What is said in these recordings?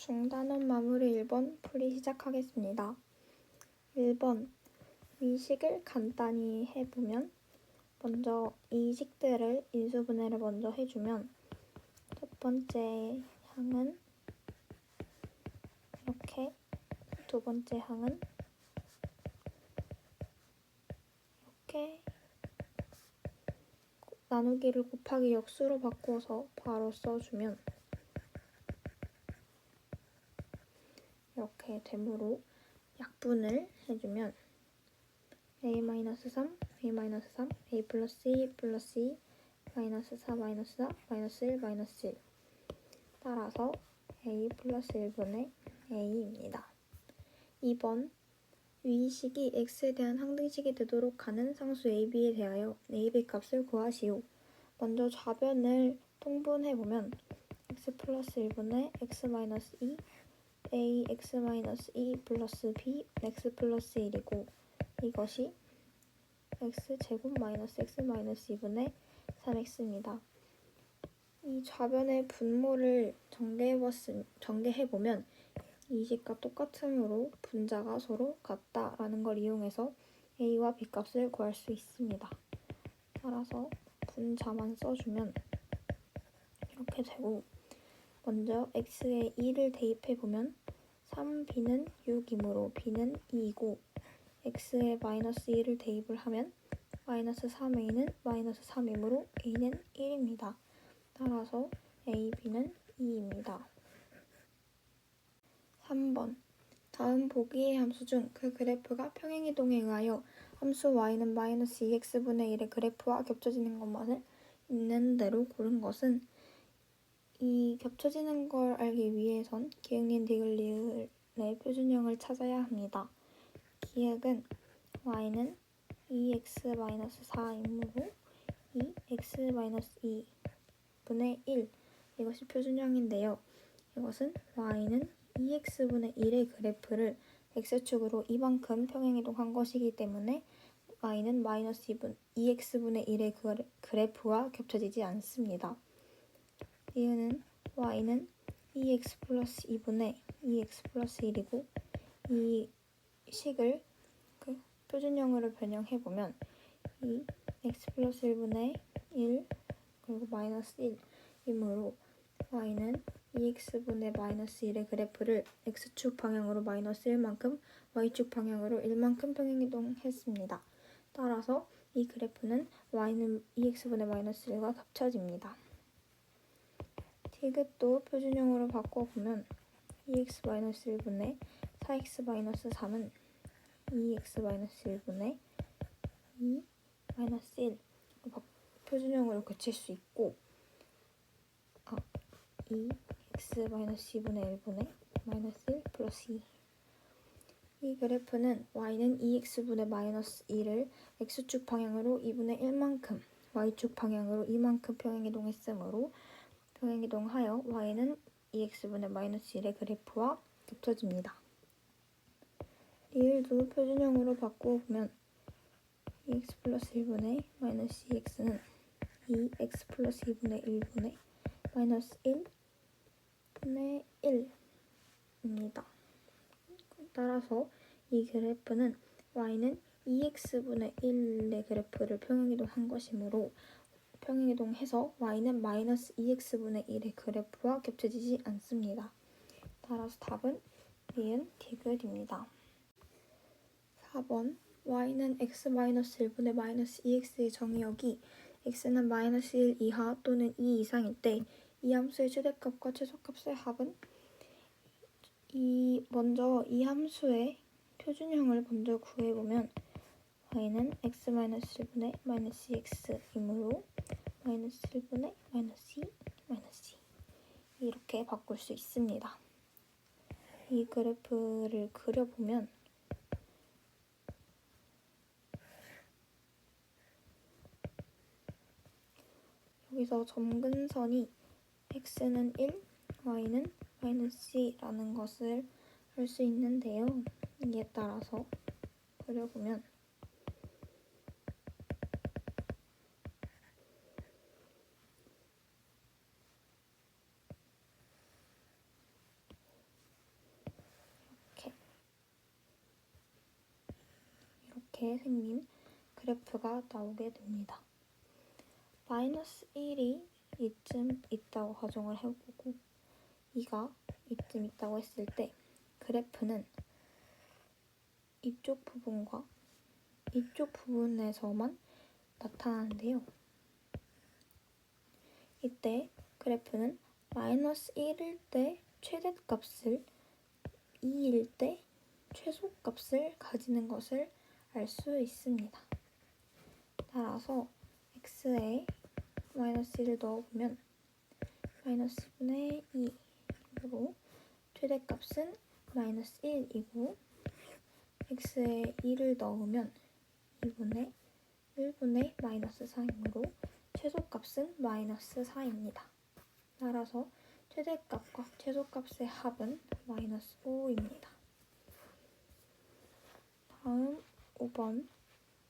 중단원 마무리 1번 풀이 시작하겠습니다. 1번 위식을 간단히 해보면 먼저 이 식들을 인수분해를 먼저 해주면 첫 번째 항은 이렇게, 두 번째 항은 이렇게 나누기를 곱하기 역수로 바꿔서 바로 써주면 이렇게 되므로 약분을 해주면 a-3, a-3, a 플러스 2 플러스 2, 마이너스 4, 마이너스 4, 마이너스 1, 마이너스 1 따라서 a 플러스 1분의 a입니다. 2번 위식이 x에 대한 항등식이 되도록 하는 상수 ab에 대하여 ab 값을 구하시오. 먼저 좌변을 통분해보면 x 플러스 1분의 x 마이너스 2 a x 마이너스 2 플러스 b x 플러스 1이고 이것이 x제곱 마이너스 x 마이너스 2분의 3x입니다. 이 좌변의 분모를 전개해보면 이 식과 똑같으므로 분자가 서로 같다라는 걸 이용해서 a와 b 값을 구할 수 있습니다. 따라서 분자만 써주면 이렇게 되고 먼저 x에 2를 대입해보면 3b는 6이므로 b는 2이고 x에 마이너스 2를 대입을 하면 마이너스 3a는 마이너스 3이므로 a는 1입니다. 따라서 a, b는 2입니다. 3번 다음 보기의 함수 중 그 그래프가 평행이동에 의하여 함수 y는 마이너스 2x분의 1의 그래프와 겹쳐지는 것만을 있는 대로 고른 것은 이 겹쳐지는 걸 알기 위해선 기역린 디귿리을의 표준형을 찾아야 합니다. 기역은 y는 2x-4이므로 2x-2분의 1 이것이 표준형인데요. 이것은 y는 2x분의 1의 그래프를 x축으로 이만큼 평행이동한 것이기 때문에 y는 마이너스 2x분의 1의 그래프와 겹쳐지지 않습니다. 이유는 y는 2x 플러스 2분의 2x 플러스 1이고 이 식을 표준형으로 변형해보면 이 x 플러스 1분의 1 그리고 마이너스 1이므로 y는 2x분의 마이너스 1의 그래프를 x축 방향으로 마이너스 1만큼 y축 방향으로 1만큼 평행이동했습니다. 따라서 이 그래프는 y는 2x분의 마이너스 1과 겹쳐집니다. 디귿도 표준형으로 바꿔보면 2x-1분의 4x-3은 2x-1분의 2-1 표준형으로 그칠 수 있고 2x-2분의 1분의 마이너스 1 플러스 2 이 그래프는 y는 2x분의 마이너스 2를 x축 방향으로 2분의 1만큼 y축 방향으로 2만큼 평행이동했으므로 평행이동하여 y는 2x분의 마이너스 1의 그래프와 겹쳐집니다. 리을도 표준형으로 바꾸어보면 2x 플러스 1분의 마이너스 2x는 2x 플러스 2분의 1분의 마이너스 1분의 1입니다. 따라서 이 그래프는 y는 2x분의 1의 그래프를 평행이동한 것이므로 평행이동해서 y는 마이너스 2x분의 1의 그래프와 겹쳐지지 않습니다. 따라서 답은 니은 디귿입니다. 4번 y는 x-1분의 마이너스 2x의 정의역이 x는 마이너스 1 이하 또는 2 이상일 때 이 함수의 최대값과 최소값의 합은 먼저 이 함수의 표준형을 먼저 구해보면 y는 x-1분의 마이너스 2x이므로 마이너스 1분의 마이너스 2 마이너스 2 이렇게 바꿀 수 있습니다. 이 그래프를 그려보면 여기서 점근선이 x는 1, y는 마이너스 2라는 것을 알 수 있는데요. 이에 따라서 그려보면 이렇게 생긴 그래프가 나오게 됩니다. 마이너스 1이 이쯤 있다고 가정을 해보고 2가 이쯤 있다고 했을 때 그래프는 이쪽 부분과 이쪽 부분에서만 나타나는데요. 이때 그래프는 마이너스 1일 때 최대값을 2일 때 최소값을 가지는 것을 알 수 있습니다. 따라서 x에 마이너스 1을 넣어보면 마이너스 2분의 2로 최대값은 마이너스 1이고 x에 2를 넣으면 2분의 1분의 마이너스 4이므로 최소값은 마이너스 4입니다. 따라서 최대값과 최소값의 합은 마이너스 5입니다. 다음 5번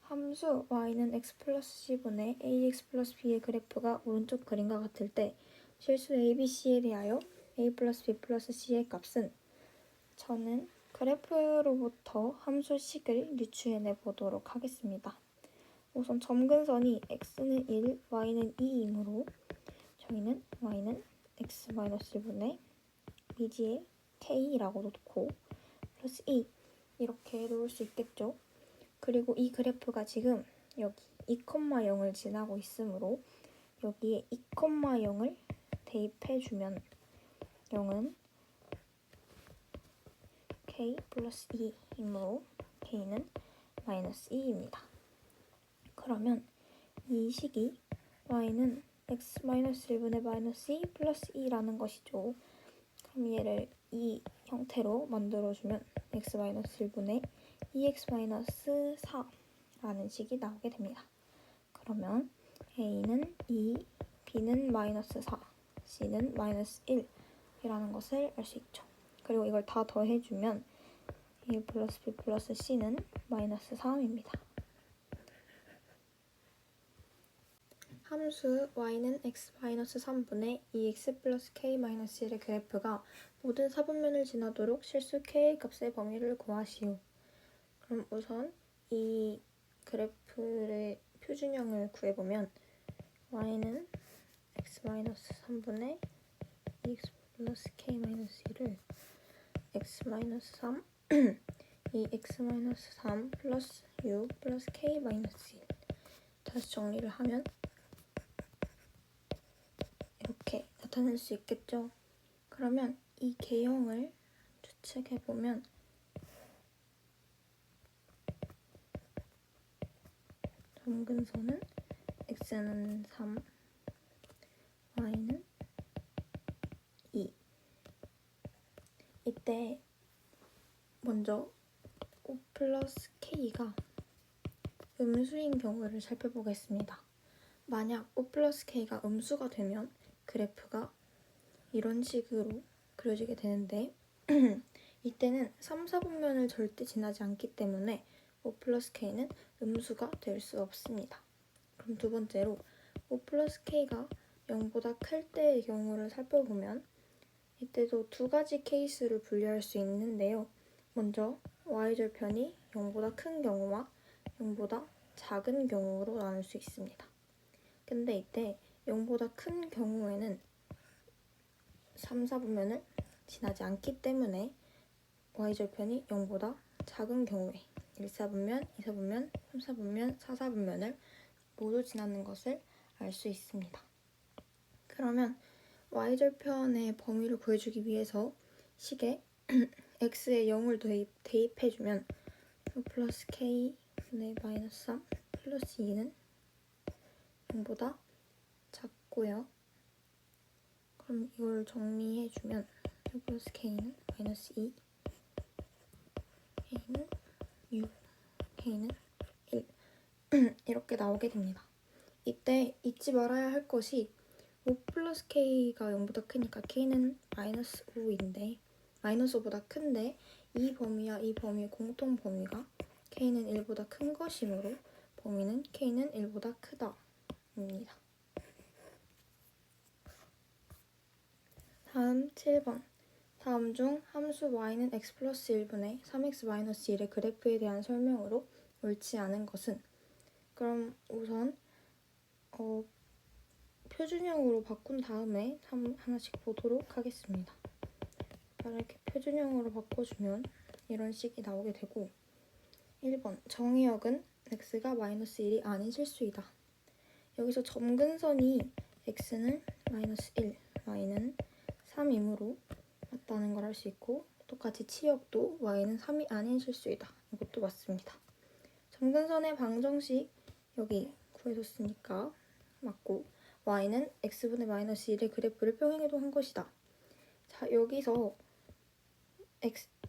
함수 y는 x 플러스 c분의 ax 플러스 b의 그래프가 오른쪽 그림과 같을 때 실수 a, b, c에 대하여 a 플러스 b 플러스 c의 값은 저는 그래프로부터 함수식을 유추해내 보도록 하겠습니다. 우선 점근선이 x는 1, y는 2이므로 저희는 y는 x-1분의 미지의 k라고 놓고 플러스 2 이렇게 놓을 수 있겠죠. 그리고 이 그래프가 지금 여기 2,0을 지나고 있으므로 여기에 2,0을 대입해주면 0은 k 플러스 2이므로 k는 마이너스 2입니다. 그러면 이 식이 y는 x-1분의 마이너스 2 플러스 2라는 것이죠. 그럼 얘를 이 형태로 만들어주면 x-1분의 2x-4라는 식이 나오게 됩니다. 그러면 a는 2, b는 마이너스 4, c는 마이너스 1이라는 것을 알 수 있죠. 그리고 이걸 다 더해주면 a 플러스 b 플러스 c는 마이너스 3입니다. 함수 y는 x-3분의 2x 플러스 k-1의 그래프가 모든 사분면을 지나도록 실수 k의 값의 범위를 구하시오. 그럼 우선 이 그래프의 표준형을 구해보면 y는 x-3분의 2x 플러스 k-1을 x-3 2x-3 플러스 6 플러스 k-1 다시 정리를 하면 이렇게 나타낼 수 있겠죠. 그러면 이 개형을 추측해보면 점근선은 x는 3, y는 2. 이때 먼저 O 플러스 K가 음수인 경우를 살펴보겠습니다. 만약 O 플러스 K가 음수가 되면 그래프가 이런 식으로 그려지게 되는데 이때는 3, 4분면을 절대 지나지 않기 때문에 O 플러스 K는 음수가 될 수 없습니다. 그럼 두 번째로 O 플러스 K가 0보다 클 때의 경우를 살펴보면 이때도 두 가지 케이스를 분류할 수 있는데요. 먼저 y절편이 0보다 큰 경우와 0보다 작은 경우로 나눌 수 있습니다. 근데 이때 0보다 큰 경우에는 3, 4분면을 지나지 않기 때문에 y절편이 0보다 작은 경우에 1, 4분면, 2, 4분면, 3, 4분면, 4, 4분면을 모두 지나는 것을 알 수 있습니다. 그러면 y절편의 범위를 구해주기 위해서 식에 x에 0을 대입해주면 O 플러스 k분의 마이너스 3 플러스 2는 0보다 작고요. 그럼 이걸 정리해주면 O 플러스 k는 마이너스 2, k는 6, k는 1 이렇게 나오게 됩니다. 이때 잊지 말아야 할 것이 O 플러스 K가 0보다 크니까 K는 마이너스 5인데 마이너스 5보다 큰데 이 범위와 이 범위의 공통 범위가 K는 1보다 큰 것이므로 범위는 K는 1보다 크다입니다. 다음 7번 다음 중 함수 y는 x 플러스 1분의 3x 마이너스 1의 그래프에 대한 설명으로 옳지 않은 것은? 그럼 우선 표준형으로 바꾼 다음에 하나씩 보도록 하겠습니다. 이렇게 표준형으로 바꿔주면 이런 식이 나오게 되고 1번 정의역은 x가 마이너스 1이 아닌 실수이다. 여기서 점근선이 x는 마이너스 1, y는 3이므로 맞다는 걸 알 수 있고 똑같이 치역도 y는 3이 아닌 실수이다. 이것도 맞습니다. 점근선의 방정식 여기 구해줬으니까 맞고 y는 x분의 마이너스 1의 그래프를 평행이동한 것이다. 자, 여기서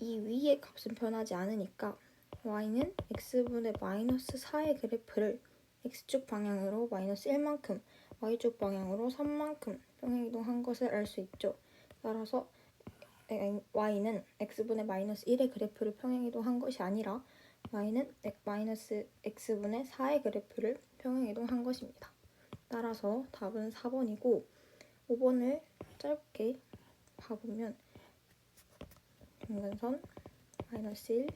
이 위의 값은 변하지 않으니까 y는 x분의 마이너스 4의 그래프를 x축 방향으로 마이너스 1만큼, y축 방향으로 3만큼 평행이동한 것을 알 수 있죠. 따라서 y는 x분의 마이너스 1의 그래프를 평행이동한 것이 아니라 y는 마이너스 x분의 4의 그래프를 평행이동한 것입니다. 따라서 답은 4번이고 5번을 짧게 봐보면 점근선 마이너스 1,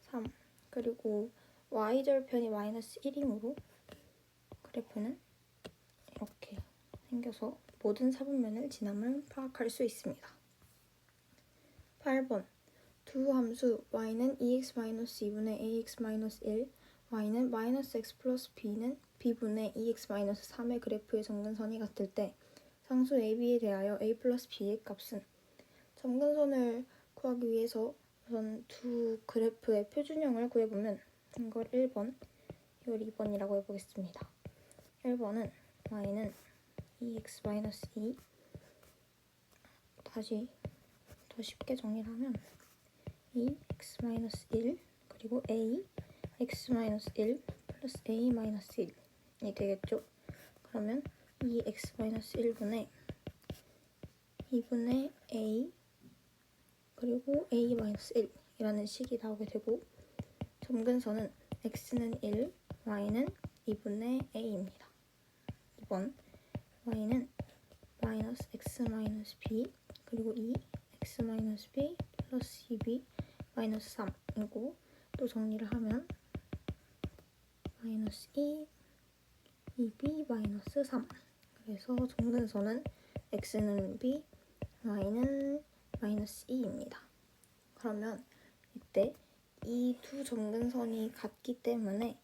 3 그리고 y절편이 마이너스 1이므로 그래프는 이렇게 생겨서 모든 사분면을 지남을 파악할 수 있습니다. 8번 두 함수 y는 2x-2분의 ax-1, y는 마이너스 x 플러스 b분의 2x-3의 그래프의 점근선이 같을 때 상수 ab에 대하여 a 플러스 b의 값은? 점근선을 구하기 위해서 우선 두 그래프의 표준형을 구해보면 이걸 1번, 이걸 2번이라고 해보겠습니다. 1번은 y는 2x-2 다시 더 쉽게 정리를 하면 2x-1 그리고 a x-1 플러스 a-1이 되겠죠. 그러면 2x-1분의 2분의 a 그리고 a-1이라는 식이 나오게 되고 점근선은 x는 1, y는 2분의 a입니다. 2번 y는 마이너스 x 마이너스 b 그리고 2x 마이너스 b 플러스 2b 마이너스 3이고 또 정리를 하면 마이너스 2, 2b 마이너스 3 그래서 점근선은 x는 b, y는 마이너스 2입니다. 그러면 이때 이 두 점근선이 같기 때문에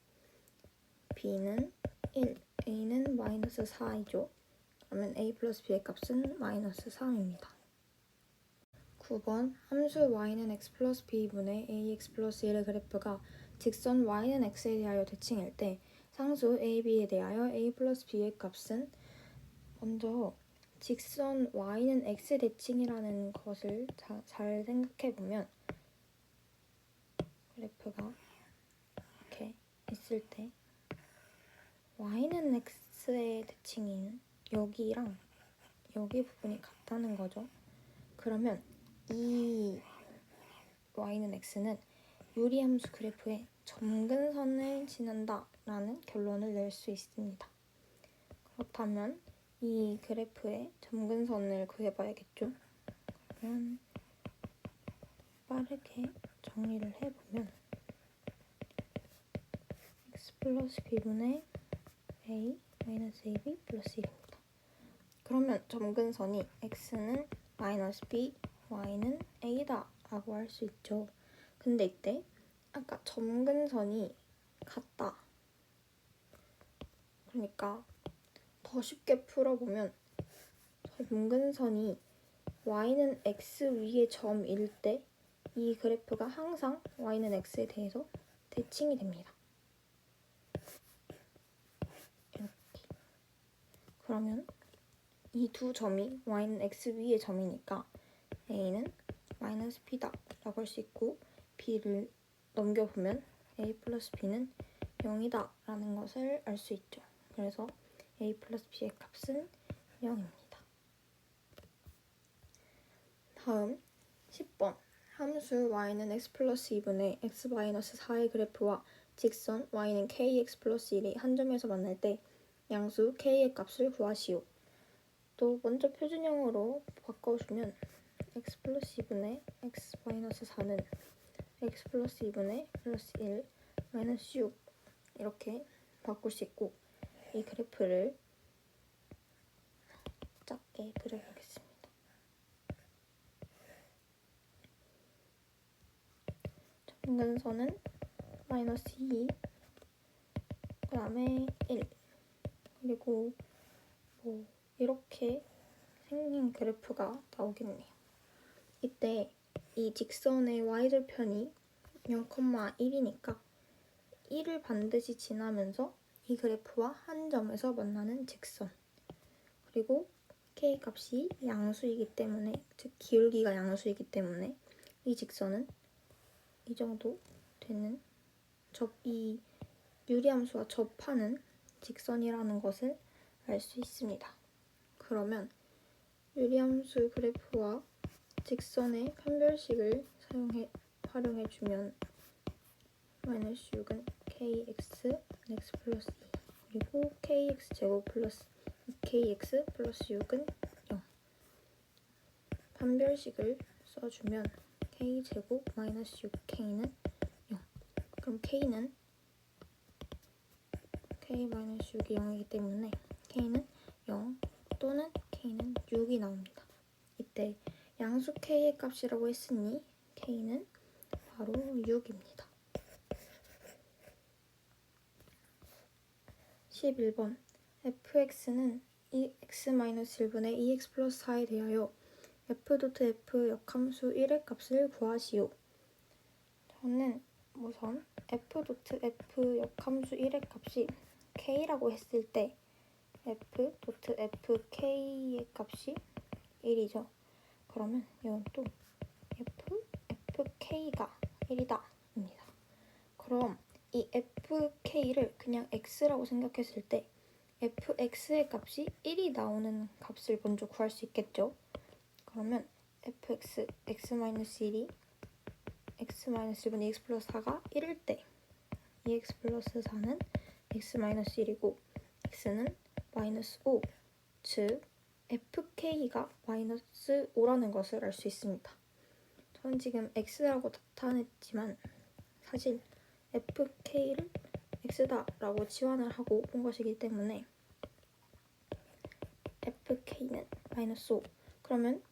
b는 1, a는 마이너스 4이죠. 그러면 a 플러스 b의 값은 마이너스 3입니다. 9번 함수 y는 x 플러스 b분의 ax 플러스 1의 그래프가 직선 y는 x에 대하여 대칭일 때 상수 a, b에 대하여 a 플러스 b의 값은? 먼저 직선 y는 x 대칭이라는 것을 잘 생각해보면 그래프가 이렇게 있을 때 y는 x의 대칭인 여기랑 여기 부분이 같다는 거죠. 그러면 이 y는 x는 유리함수 그래프의 점근선을 지난다 라는 결론을 낼 수 있습니다. 그렇다면 이 그래프의 점근선을 구해봐야겠죠. 그러면 빠르게 정리를 해보면 x 플러스 b분의 a 마이너스 ab 플러스 1입니다. 그러면 점근선이 x는 마이너스 b, y는 a다 라고 할 수 있죠. 근데 이때 아까 점근선이 같다. 그러니까 더 쉽게 풀어보면 점근선이 y는 x 위의 점일 때 이 그래프가 항상 y는 x에 대해서 대칭이 됩니다. 이렇게. 그러면 이 두 점이 y는 x 위의 점이니까 a는 마이너스 b다 라고 할 수 있고 b를 넘겨보면 a 플러스 b는 0이다 라는 것을 알 수 있죠. 그래서 a 플러스 b의 값은 0입니다. 다음 10번 함수 y는 x 플러스 2분의 x 마이너스 4의 그래프와 직선 y는 kx 플러스 1이 한 점에서 만날 때 양수 k의 값을 구하시오. 또 먼저 표준형으로 바꿔주면 x 플러스 2분의 x 마이너스 4는 x 플러스 2분의 플러스 1 마이너스 6 이렇게 바꿀 수 있고 이 그래프를 작게 그려보겠습니다. 점근선은 마이너스 2 그 다음에 1 그리고 뭐 이렇게 생긴 그래프가 나오겠네요. 이때 이 직선의 y절편이 0,1이니까 1을 반드시 지나면서 이 그래프와 한 점에서 만나는 직선 그리고 k 값이 양수이기 때문에 즉 기울기가 양수이기 때문에 이 직선은 이 정도 되는 이 유리함수와 접하는 직선이라는 것을 알 수 있습니다. 그러면 유리함수 그래프와 직선의 판별식을 활용해주면 마이너스 6은 kx x 플러스 2 그리고 kx제곱 플러스 2kx 플러스 6은 0 판별식을 써주면 k제곱 마이너스 6k는 0 그럼 k는 k 마이너스 6이 0이기 때문에 k는 0 또는 k는 6이 나옵니다. 이때 양수 k의 값이라고 했으니 k는 바로 6입니다. 11번 fx는 x-1분의 2x 플러스 4에 대하여 f.f 역함수 1의 값을 구하시오. 저는 우선 f.f 역함수 1의 값이 k라고 했을 때 f.fk의 값이 1이죠. 그러면 이건 또 fk가 1이다 입니다. 그럼 이 fk를 그냥 x라고 생각했을 때 fx의 값이 1이 나오는 값을 먼저 구할 수 있겠죠. 그러면 fx, x-1이 x-1분의 2x 플러스 4가 1일 때 2x 플러스 4는 x-1이고 x는 마이너스 5, 즉 fk가 마이너스 5라는 것을 알 수 있습니다. 저는 지금 x라고 나타냈지만 사실 fk를 x다라고 치환을 하고 본 것이기 때문에 fk는 마이너스 5 그러면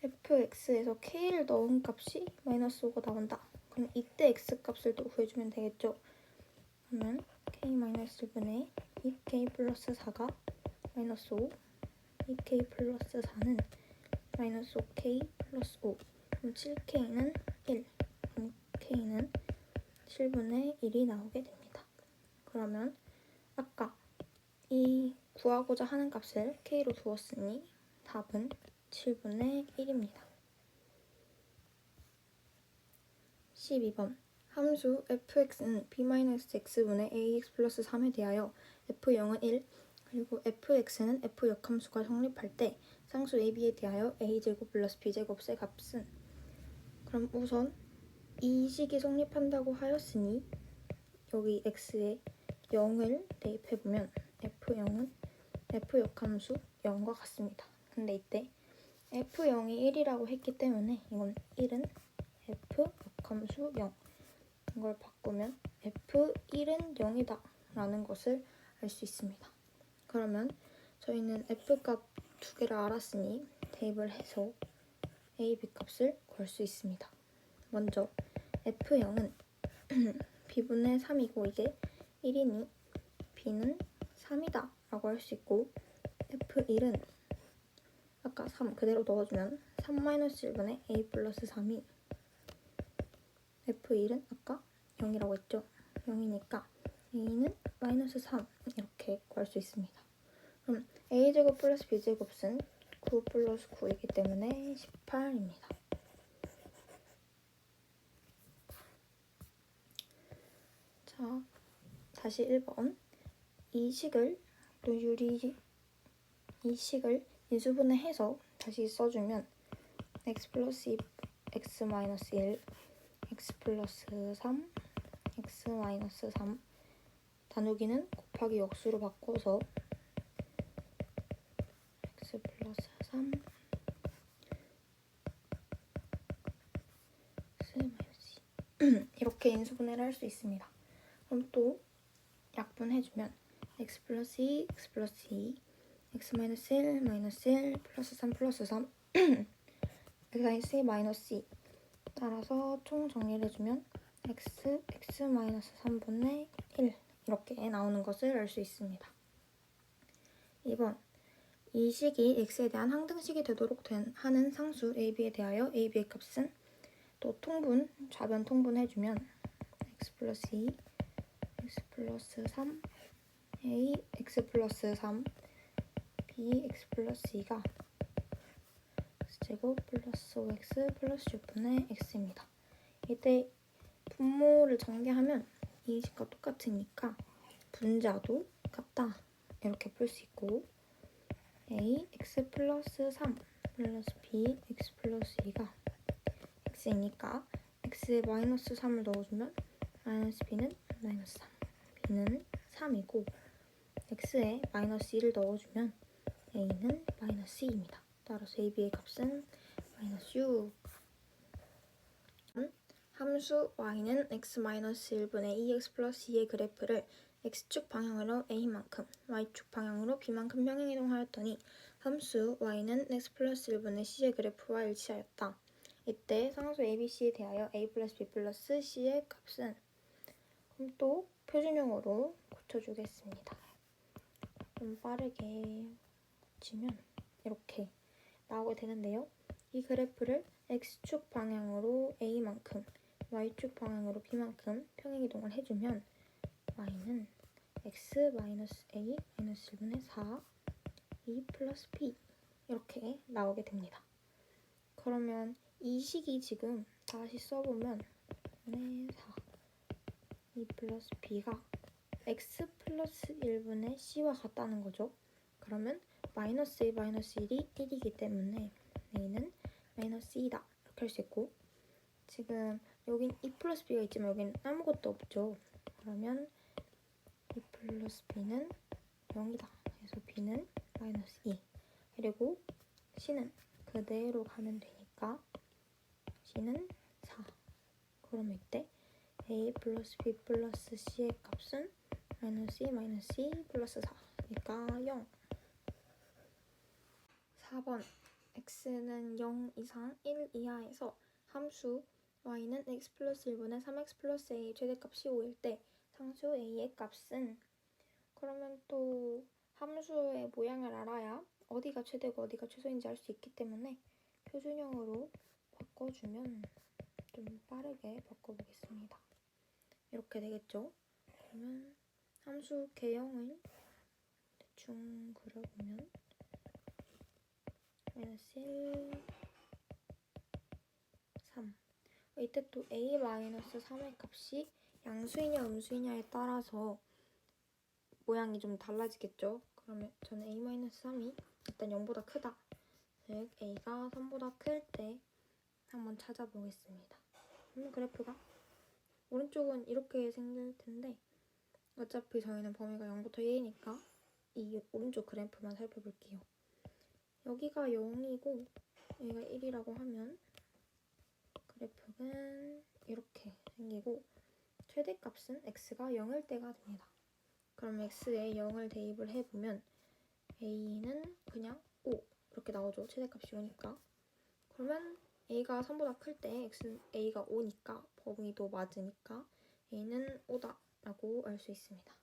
fx에서 k를 넣은 값이 마이너스 5가 나온다. 그럼 이때 x값을 또 구해주면 되겠죠. 그러면 k-1분의 2k 플러스 4가 마이너스 5 2k 플러스 4는 마이너스 5k 플러스 5 그럼 7k는 1 그럼 k는 7분의 1이 나오게 됩니다. 그러면 아까 이 구하고자 하는 값을 k로 두었으니 답은 7분의 1입니다. 12번 함수 fx는 b-x분의 ax 플러스 3에 대하여 f0은 1 그리고 fx는 f 역함수가 성립할 때 상수 ab에 대하여 a제곱 플러스 b제곱의 값은 그럼 우선 이 식이 성립한다고 하였으니 여기 x에 0을 대입해보면 f0은 f 역함수 0과 같습니다. 근데 이때 f0이 1이라고 했기 때문에 이건 1은 f 역함수 0 이걸 바꾸면 f1은 0이다 라는 것을 알 수 있습니다. 그러면 저희는 f값 두 개를 알았으니 대입을 해서 a, b값을 구할 수 있습니다. 먼저 f0은 b분의 3이고 이게 1이니 b는 3이다 라고 할 수 있고 f1은 아까 3 그대로 넣어주면 3-1분의 a 플러스 3이 f1은 아까 0이라고 했죠. 0이니까 a는 마이너스 3 이렇게 구할 수 있습니다. 그럼 a제곱 플러스 b제곱은 9 플러스 9이기 때문에 18입니다. 자, 다시 1번 이 식을 인수분해해서 다시 써주면 x 플러스 2, x 마이너스 1, x 플러스 3, x 마이너스 3 나누기는 곱하기 역수로 바꿔서 x 플러스 3 x 마이너스 2 이렇게 인수분해를 할 수 있습니다. 그럼 또 약분해주면 x 플러스 2, x 플러스 2, x 마이너스 1, 마이너스 1, 플러스 3, 플러스 3, x 마이너스 2. 따라서 총 정리를 해주면 x 마이너스 3분의 1 이렇게 나오는 것을 알 수 있습니다. 2번 이 식이 x에 대한 항등식이 되도록 하는 상수 ab에 대하여 ab의 값은 또 통분, 좌변 통분해주면 x 플러스 2, x 플러스 3, a, x 플러스 3, b, x 플러스 2가 x제곱 플러스 5x 플러스 6분의 x입니다. 이때 분모를 전개하면 이 식과 똑같으니까 분자도 같다 이렇게 풀 수 있고 a, x 플러스 3 플러스 b, x 플러스 2가 x이니까 x에 마이너스 3을 넣어주면 마이너스 b는 마이너스 3, b는 3이고 x에 마이너스 2를 넣어주면 a는 마이너스 2입니다. 따라서 ab의 값은 마이너스 6. 함수 y는 x-1분의 2x 플러스 2의 그래프를 x축 방향으로 a만큼, y축 방향으로 b만큼 평행이동하였더니 함수 y는 x 플러스 1분의 c의 그래프와 일치하였다. 이때 상수 abc에 대하여 a 플러스 b 플러스 c의 값은 그럼 또 표준형으로 고쳐주겠습니다. 좀 빠르게 고치면 이렇게 나오게 되는데요. 이 그래프를 x축 방향으로 a만큼, y축 방향으로 b만큼 평행이동을 해주면 y는 x-a-1분의 4, 2 플러스 b 이렇게 나오게 됩니다. 그러면 이 식이 지금 다시 써보면 4, 2 플러스 b가 x 플러스 1분의 c와 같다는 거죠. 그러면 마이너스 a 마이너스 1이 1이기 때문에 a는 마이너스 2다 이렇게 할 수 있고 지금 여긴 2 플러스 b가 있지만 여긴 아무것도 없죠. 그러면 2 플러스 b는 0이다. 그래서 b는 마이너스 2 그리고 c는 그대로 가면 되니까 c는 4. 그러면 이때 a 플러스 b 플러스 c의 값은 마이너스 2 마이너스 2 플러스 4니까 0. 4번 x는 0 이상 1 이하에서 함수 y는 x 플러스 1분의 3x 플러스 a 최대값이 5일 때 상수 a의 값은 그러면 또 함수의 모양을 알아야 어디가 최대고 어디가 최소인지 알 수 있기 때문에 표준형으로 바꿔주면 좀 빠르게 바꿔보겠습니다. 이렇게 되겠죠? 그러면 함수 개형을 대충 그려보면 마이너스 1, 3 이때 또 a-3의 값이 양수이냐 음수이냐에 따라서 모양이 좀 달라지겠죠? 그러면 저는 a-3이 일단 0보다 크다. 즉 a가 3보다 클 때 한번 찾아보겠습니다. 그러면 그래프가 오른쪽은 이렇게 생길 텐데 어차피 저희는 범위가 0부터 1이니까 이 오른쪽 그래프만 살펴볼게요. 여기가 0이고 여기가 1이라고 하면 그래프는 이렇게 생기고 최대값은 x가 0일 때가 됩니다. 그럼 x에 0을 대입을 해보면 a는 그냥 5 이렇게 나오죠. 최대값이 5니까. 그러면 a가 3보다 클 때 a가 5니까 범위도 맞으니까 a는 5다 라고 알 수 있습니다.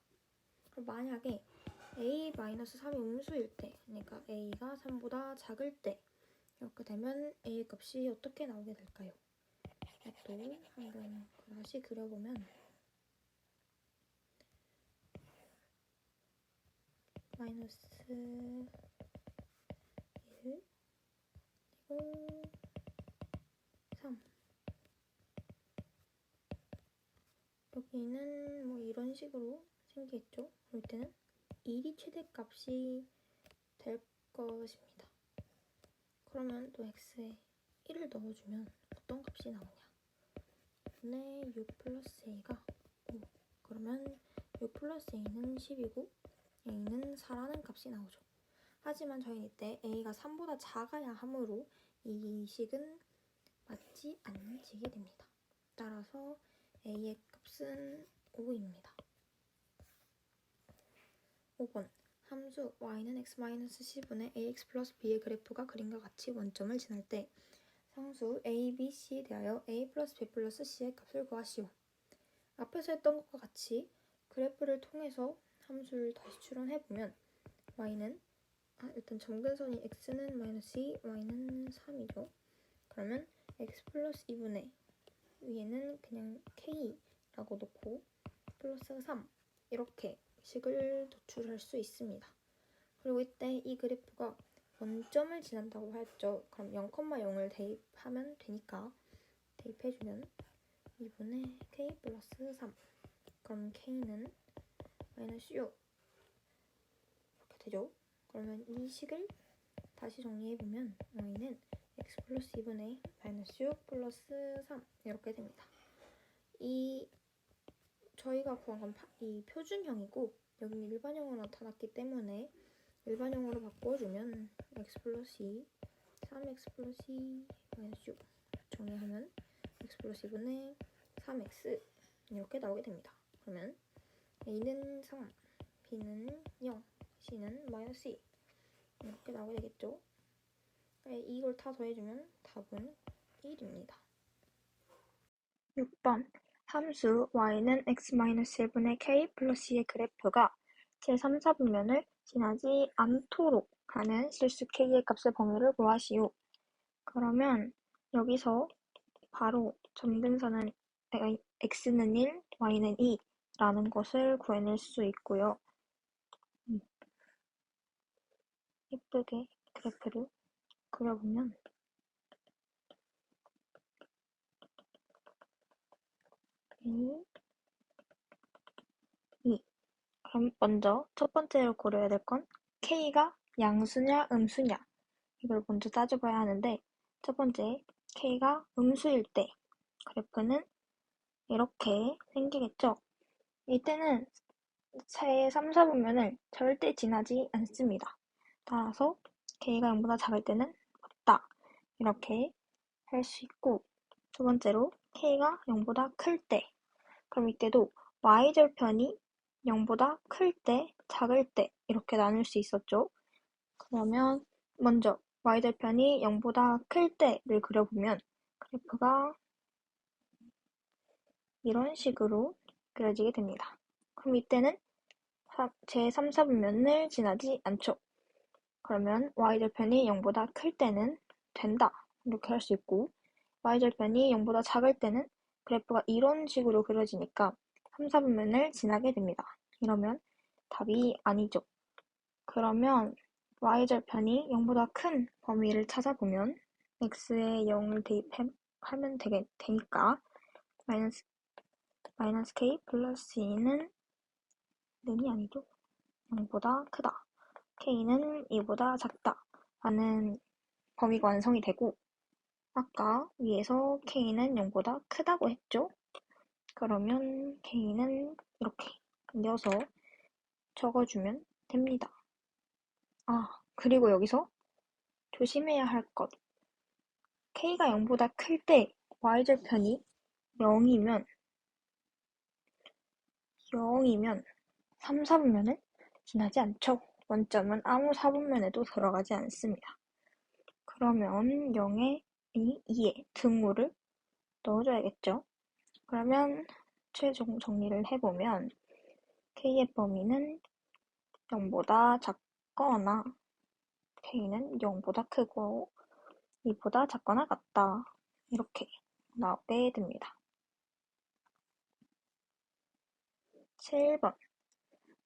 그럼 만약에 a-3이 음수일 때 그러니까 a가 3보다 작을 때 이렇게 되면 a의 값이 어떻게 나오게 될까요? 또 한번 다시 그려보면 마이너스 1 그리고 3 여기는 뭐 이런 식으로 생기겠죠? 그럴 때는 1이 최대값이 될 것입니다. 그러면 또 x에 1을 넣어주면 어떤 값이 나오냐? 네, 6 플러스 a가 5 그러면 6 플러스 a는 10이고 a는 4라는 값이 나오죠. 하지만 저희는 이때 a가 3보다 작아야 하므로 이 식은 맞지 않지게 됩니다. 따라서 a의 값은 5입니다. 5번 함수 y는 x-c분의 ax 플러스 b의 그래프가 그림과 같이 원점을 지날 때 상수 a, b, c에 대하여 a 플러스 b 플러스 c의 값을 구하시오. 앞에서 했던 것과 같이 그래프를 통해서 함수를 다시 추론해보면 y는 일단 점근선이 x는 마이너스 2, y는 3이죠. 그러면 x 플러스 2분의 위에는 그냥 k라고 놓고 플러스 3 이렇게 식을 도출할 수 있습니다. 그리고 이때 이 그래프가 원점을 지난다고 했죠. 그럼 0,0을 대입하면 되니까 대입해주면 2분의 k 플러스 3 그럼 k는 마이너스 6 이렇게 되죠. 그러면 이 식을 다시 정리해보면 y는 x 플러스 2분의 마이너스 6 플러스 3 이렇게 됩니다. 이 저희가 구한 건 이 표준형이고 여기는 일반형으로 나타났기 때문에 일반형으로 바꿔주면 x 플러스 2, 3x 플러스 2, 마이너스 6 정리하면 x 플러스 2분의 3x 이렇게 나오게 됩니다. 그러면 a는 3, b는 0, c는 마이너스 2 이렇게 나오게 되겠죠. 이걸 다 더해주면 답은 1입니다. 6번 함수 y는 x-1분의 k 플러스 c의 그래프가 제3, 4분면을 지나지 않도록 하는 실수 k의 값의 범위를 구하시오. 그러면 여기서 바로 점근선은 x는 1, y는 2 라는 것을 구해낼 수 있고요. 예쁘게 그래프를 그려보면 이 그럼 먼저 첫 번째로 고려해야 될 건 k가 양수냐 음수냐 이걸 먼저 따져봐야 하는데 첫 번째 k가 음수일 때 그래프는 이렇게 생기겠죠. 이때는 제 3, 4분면을 절대 지나지 않습니다. 따라서 k가 0보다 작을 때는 없다 이렇게 할 수 있고 두 번째로 k가 0보다 클 때 그럼 이때도 y절편이 0보다 클 때, 작을 때 이렇게 나눌 수 있었죠. 그러면 먼저 y절편이 0보다 클 때를 그려보면 그래프가 이런 식으로 그려지게 됩니다. 그럼 이때는 제3, 4분면을 지나지 않죠. 그러면 y절편이 0보다 클 때는 된다 이렇게 할 수 있고 y절편이 0보다 작을 때는 그래프가 이런 식으로 그려지니까 3, 4분면을 지나게 됩니다. 이러면 답이 아니죠. 그러면 y절편이 0보다 큰 범위를 찾아보면 x에 0을 대입하면 되니까 마이너스 k 플러스 2는 는이 아니죠. 0보다 크다. k는 2보다 작다. 라는 범위가 완성이 되고 아까 위에서 k는 0보다 크다고 했죠. 그러면 k는 이렇게 이어서 적어주면 됩니다. 그리고 여기서 조심해야 할 것. k가 0보다 클 때 y절편이 0이면 3, 4분면은 지나지 않죠. 원점은 아무 4분면에도 들어가지 않습니다. 그러면 0에 2에 등호를 넣어줘야겠죠. 그러면 최종 정리를 해보면 k의 범위는 0보다 작거나 k는 0보다 크고 2보다 작거나 같다. 이렇게 나오게 됩니다. 7번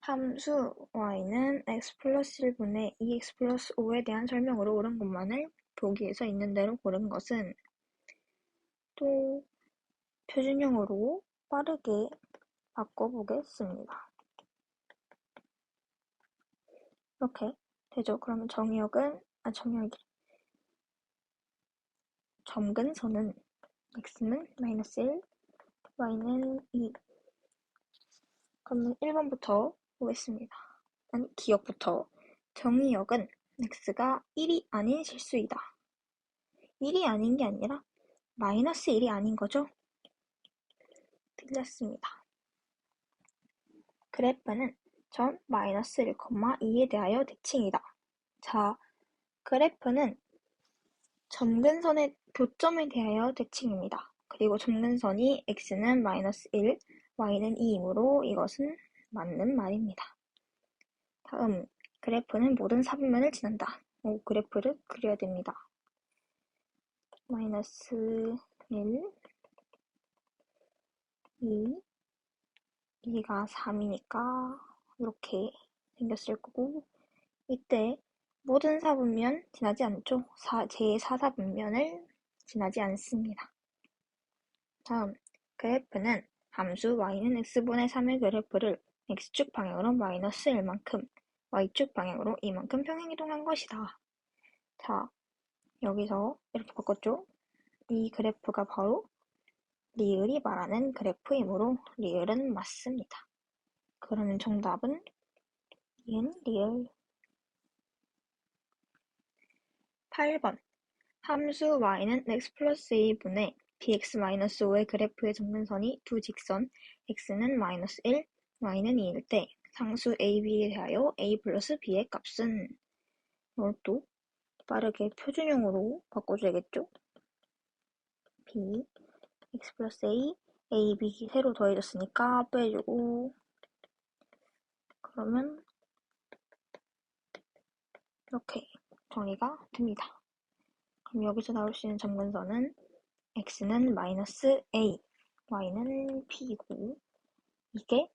함수 y는 x 플러스 1분의 2x 플러스 5에 대한 설명으로 옳은 것만을 보기에서 있는 대로 고른 것은 또 표준형으로 빠르게 바꿔보겠습니다. 이렇게 되죠. 그러면 점근선은 x는 마이너스 1, y는 2. 그러면 1번부터 보겠습니다. 기억부터. 정의역은 x가 1이 아닌 실수이다. 1이 아닌 게 아니라 마이너스 1이 아닌 거죠. 틀렸습니다. 그래프는 점 마이너스 1, 2에 대하여 대칭이다. 자, 그래프는 점근선의 교점에 대하여 대칭입니다. 그리고 점근선이 x는 마이너스 1, y는 2이므로 이것은 맞는 말입니다. 다음, 그래프는 모든 사분면을 지난다. 그래프를 그려야 됩니다. 마이너스 1, 2, 2가 3이니까 이렇게 생겼을 거고, 이때 모든 사분면 지나지 않죠? 제4사분면을 지나지 않습니다. 다음, 그래프는 함수 y는 x분의 3의 그래프를 x축 방향으로 마이너스 1만큼, y축 방향으로 2만큼 평행이동한 것이다. 자, 여기서 이렇게 바꿨죠? 이 그래프가 바로 리을이 말하는 그래프이므로 리을은 맞습니다. 그러면 정답은 리을. 8번 함수 y는 x 플러스 a분의 bx-5의 그래프의 점근선이 두 직선 x는 마이너스 1, y는 2일 때 상수 a, b에 대하여 a 플러스 b의 값은 이것도 빠르게 표준형으로 바꿔줘야겠죠? b, x 플러스 a, b 새로 더해졌으니까 빼주고 그러면 이렇게 정리가 됩니다. 그럼 여기서 나올 수 있는 점근선은 x는 마이너스 a, y는 b이고 이게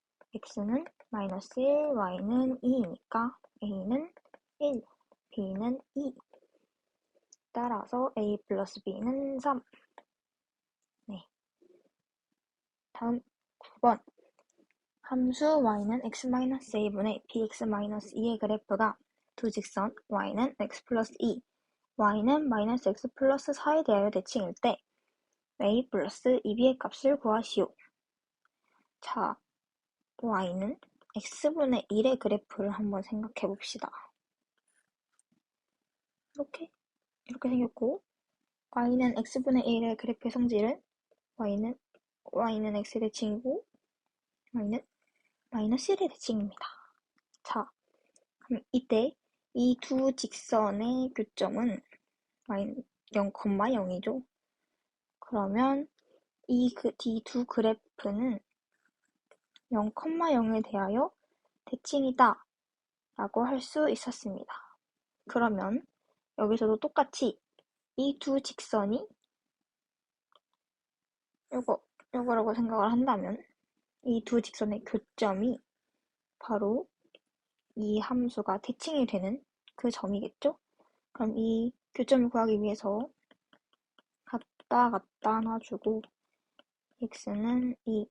x는 마이너스 1, y는 2이니까 a는 1, b는 2. 따라서 a 플러스 b는 3. 네. 다음 9번 함수 y는 x-a분의 bx-2의 그래프가 두 직선 y는 x 플러스 2, y는 마이너스 x 플러스 4에 대하여 대칭일 때 a 플러스 2b의 값을 구하시오. 자, y는 x분의 1의 그래프를 한번 생각해 봅시다. 이렇게 생겼고 y는 x분의 1의 그래프의 성질은 y는 x의 대칭이고 y는 마이너스 1의 대칭입니다. 자, 그럼 이때 이 두 직선의 교점은 0,0이죠. 그러면 이 두 그래프는 0,0에 대하여 대칭이다 라고 할 수 있었습니다. 그러면 여기서도 똑같이 이 두 직선이 요거라고 생각을 한다면 이 두 직선의 교점이 바로 이 함수가 대칭이 되는 그 점이겠죠? 그럼 이 교점을 구하기 위해서 갖다 놔주고 x는 2,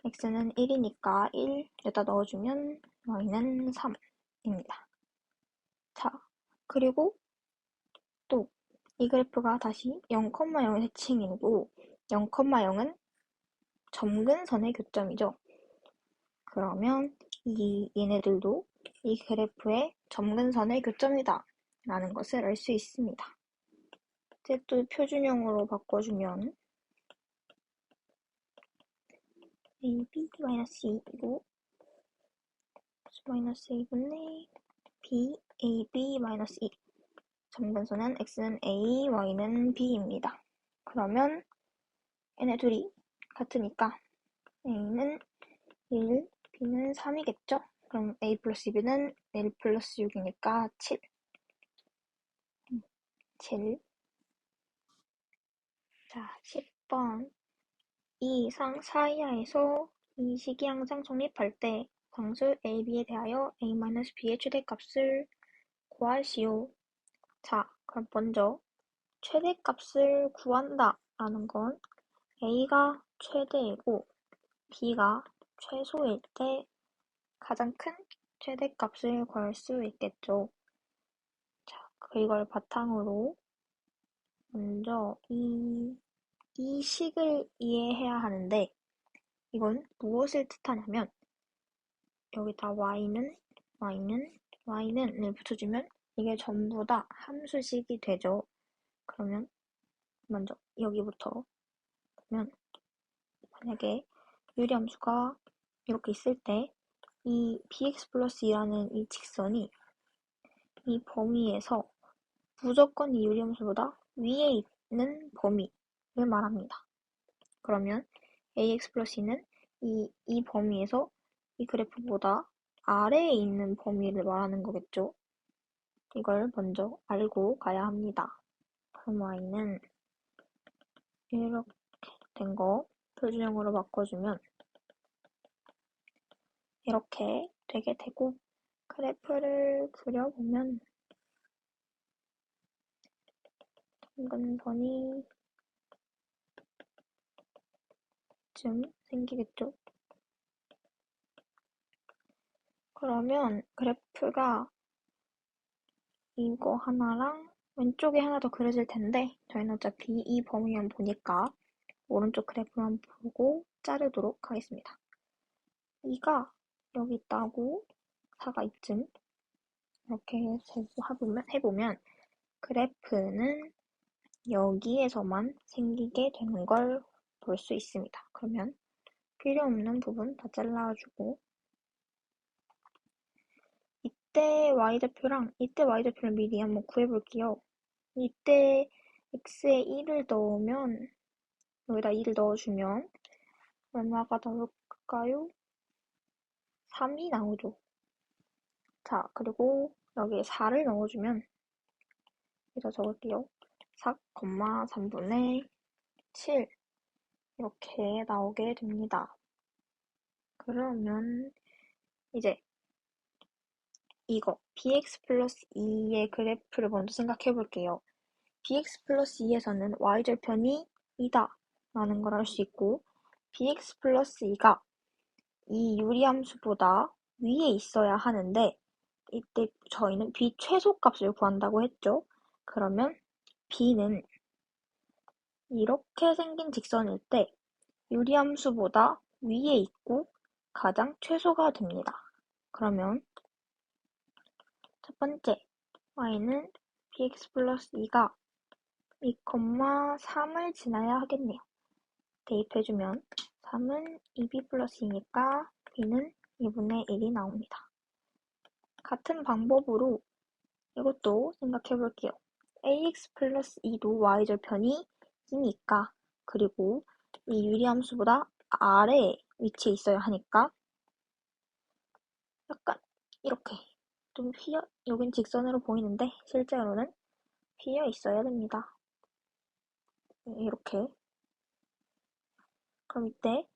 x는 1이니까 1 여기다 넣어주면 y는 3입니다. 자, 그리고 또 이 그래프가 다시 0,0의 대칭이고 0,0은 점근선의 교점이죠. 그러면 얘네들도 이 그래프의 점근선의 교점이다 라는 것을 알 수 있습니다. 이제 또 표준형으로 바꿔주면 ab-2이고 마이너스 2분의 b-ab-2 점근선은 x는 a, y는 b입니다. 그러면 얘네 둘이 같으니까 a는 1, b는 3이겠죠? 그럼 a 플러스 b는 1 플러스 6이니까 7. 7. 자, 10번. 이 이상 사이하에서 이 식이 항상 성립할 때 상수 ab에 대하여 a-b의 최대값을 구하시오. 자, 그럼 먼저 최대값을 구한다 라는 건 a가 최대이고 b가 최소일 때 가장 큰 최대값을 구할 수 있겠죠. 자, 이걸 바탕으로 먼저 이 식을 이해해야 하는데 이건 무엇을 뜻하냐면 여기다 y는 붙여주면 이게 전부 다 함수식이 되죠. 그러면 먼저 여기부터 보면 만약에 유리함수가 이렇게 있을 때 이 bx 플러스 2라는 이 직선이 이 범위에서 무조건 이 유리함수보다 위에 있는 범위를 말합니다. 그러면 ax 플러스 2는 이 범위에서 이 그래프보다 아래에 있는 범위를 말하는 거겠죠. 이걸 먼저 알고 가야 합니다. 그럼 y는 이렇게 된 거 표준형으로 바꿔주면 이렇게 되게 되고 그래프를 그려보면 동근선이 좀 생기겠죠. 그러면 그래프가 이거 하나랑 왼쪽에 하나 더 그려질 텐데 저희는 어차피 이 범위만 보니까 오른쪽 그래프만 보고 자르도록 하겠습니다. 2가 여기 있다고 4가 이쯤 이렇게 해보면 그래프는 여기에서만 생기게 되는 걸 볼 수 있습니다. 그러면 필요 없는 부분 다 잘라주고 이때 y좌표랑 이때 y좌표를 미리 한번 구해볼게요. 이때 x에 1을 넣으면 여기다 2를 넣어주면 얼마가 나올까요? 3이 나오죠. 자, 그리고 여기에 4를 넣어주면 여기다 적을게요. 4,3분의 7 이렇게 나오게 됩니다. 그러면 이제 이거 bx 플러스 2의 그래프를 먼저 생각해 볼게요. bx 플러스 2에서는 y절편이 2다 라는 걸 알 수 있고 bx 플러스 2가 이 유리함수보다 위에 있어야 하는데 이때 저희는 b 최소값을 구한다고 했죠. 그러면 b는 이렇게 생긴 직선일 때 유리함수보다 위에 있고 가장 최소가 됩니다. 그러면 첫 번째 y는 bx 플러스 2가 2,3을 지나야 하겠네요. 대입해주면 3은 2b 플러스 2니까 b는 2분의 1이 나옵니다. 같은 방법으로 이것도 생각해 볼게요. ax 플러스 2도 y절편이 2니까 그리고 이 유리함수보다 아래에 위치해 있어야 하니까 약간 이렇게 좀 여긴 직선으로 보이는데 실제로는 휘어 있어야 됩니다. 이렇게. 그럼 이때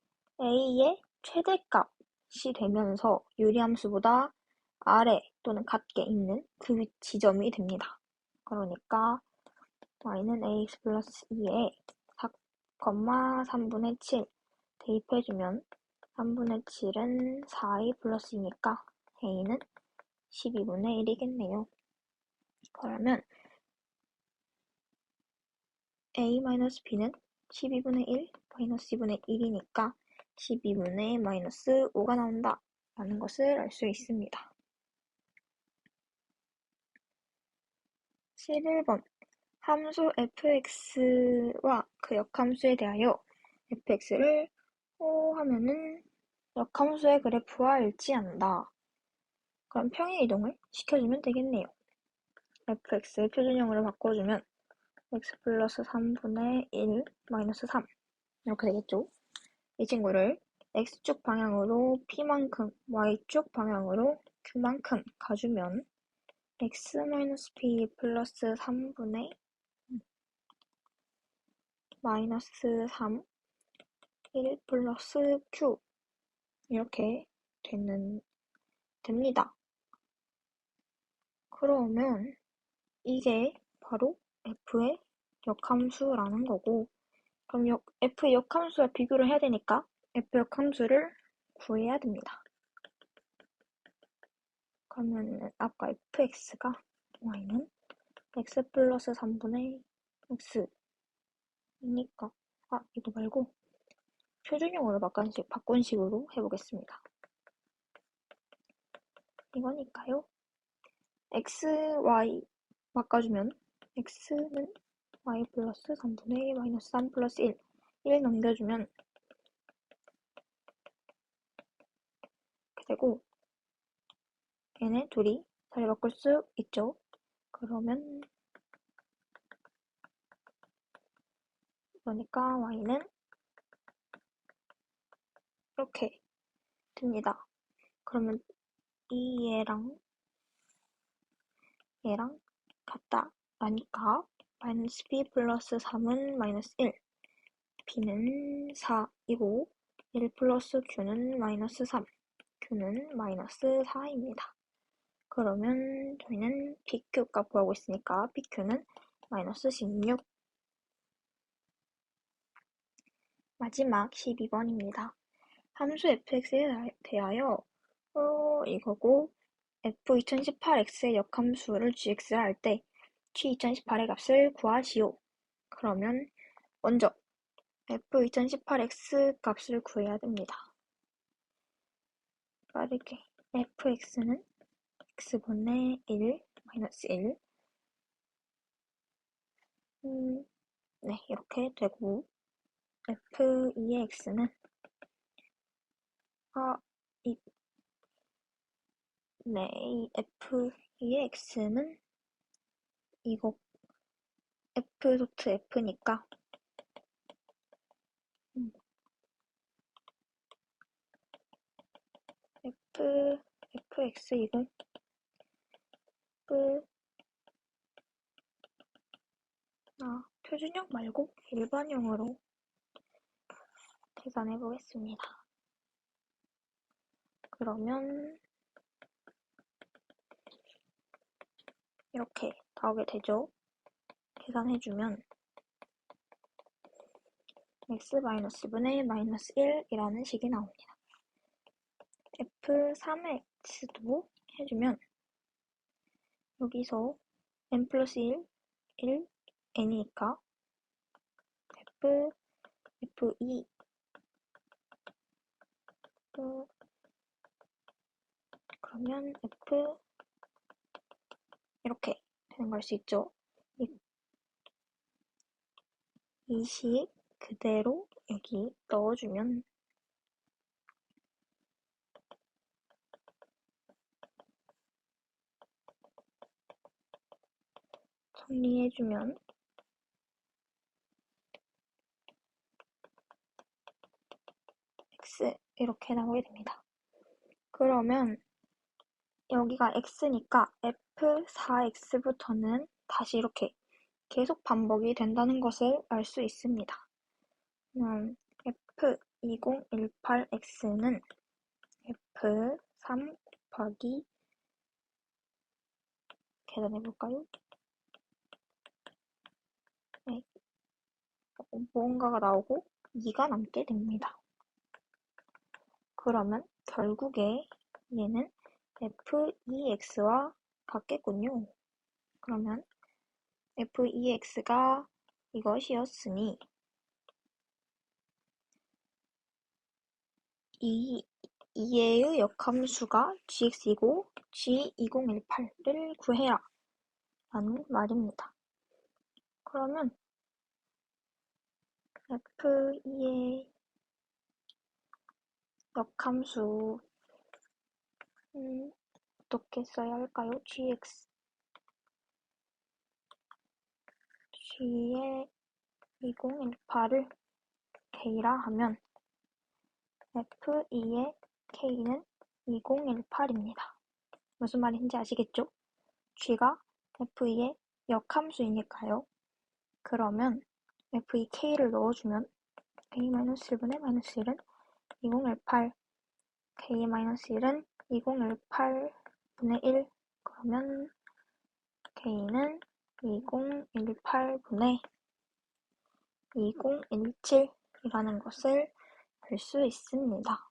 a의 최대값이 되면서 유리함수보다 아래 또는 같게 있는 그 지점이 됩니다. 그러니까 y는 ax 플러스 2에 4,3분의 7 대입해주면 3분의 7은 4a 플러스 2니까 a는 12분의 1이겠네요. 그러면 a-b는 12분의 1 마이너스 2분의 1이니까 12분의 마이너스 5가 나온다 라는 것을 알 수 있습니다. 11번 함수 fx와 그 역함수에 대하여 fx를 하면은 역함수의 그래프와 일치한다. 그럼 평행 이동을 시켜주면 되겠네요. fx의 표준형으로 바꿔주면 x 플러스 3분의 1 마이너스 3 이렇게 되겠죠. 이 친구를 x축 방향으로 p만큼, y축 방향으로 q만큼 가주면 x-p 플러스 3분의 마이너스 3, 1 플러스 q 이렇게 됩니다. 그러면 이게 바로 f의 역함수라는 거고 그럼 f의 역함수와 비교를 해야 되니까 f 역함수를 구해야 됩니다. 그러면 아까 fx가 y는 x 플러스 3분의 x이니까 이거 말고 표준형으로 바꾼 식으로 해보겠습니다. 이거니까요. x, y 바꿔주면 x는 y 플러스 3분의 1 마이너스 3 플러스 1 1 넘겨주면 되고 얘네 둘이 자리 바꿀 수 있죠. 그러면 그러니까 y는 이렇게 됩니다. 그러면 이 얘랑 같다 라니까 마이너스 b 플러스 3은 마이너스 1, b는 4이고 1 플러스 q는 마이너스 3, q는 마이너스 4입니다. 그러면 저희는 pq 값 구하고 있으니까 pq는 마이너스 16. 마지막 12번입니다. 함수 fx에 대하여 이거고 f2018x의 역함수를 gx를 할 때 g2018의 값을 구하시오. 그러면 먼저 f2018x 값을 구해야 됩니다. 빠르게 fx는 x분의 1 마이너스 1 네, 이렇게 되고 f2의 x는 이 f2의 x는 이거 f 도트 f니까 fx 이거 표준형 말고 일반형으로 계산해 보겠습니다. 그러면 이렇게 나오게 되죠. 계산해주면 x-분의 마이너스 1이라는 식이 나옵니다. f3의 x도 해주면 여기서 n 플러스 1, n이니까 f2 그러면 f 이렇게 되는 걸 수 있죠. 이 식 그대로 여기 넣어주면 정리해주면 x 이렇게 나오게 됩니다. 그러면 여기가 x니까 f4x부터는 다시 이렇게 계속 반복이 된다는 것을 알 수 있습니다. f2018x는 f3 곱하기 계산해볼까요? 네. 뭔가가 나오고 2가 남게 됩니다. 그러면 결국에 얘는 f2x와 같겠군요. 그러면 f2x가 이것이었으니 얘의 역함수가 gx이고 g2018을 구해라 라는 말입니다. 그러면 f2의 역함수 어떻게 써야 할까요? g의 2018을 k라 하면 f2의 k는 2018입니다. 무슨 말인지 아시겠죠? g가 f2의 역함수이니까요. 그러면 f2k를 넣어주면 k-1분의 마이너스 1은 2018 k-1은 2018분의 1 그러면 k는 2018분의 2017이라는 것을 알 수 있습니다.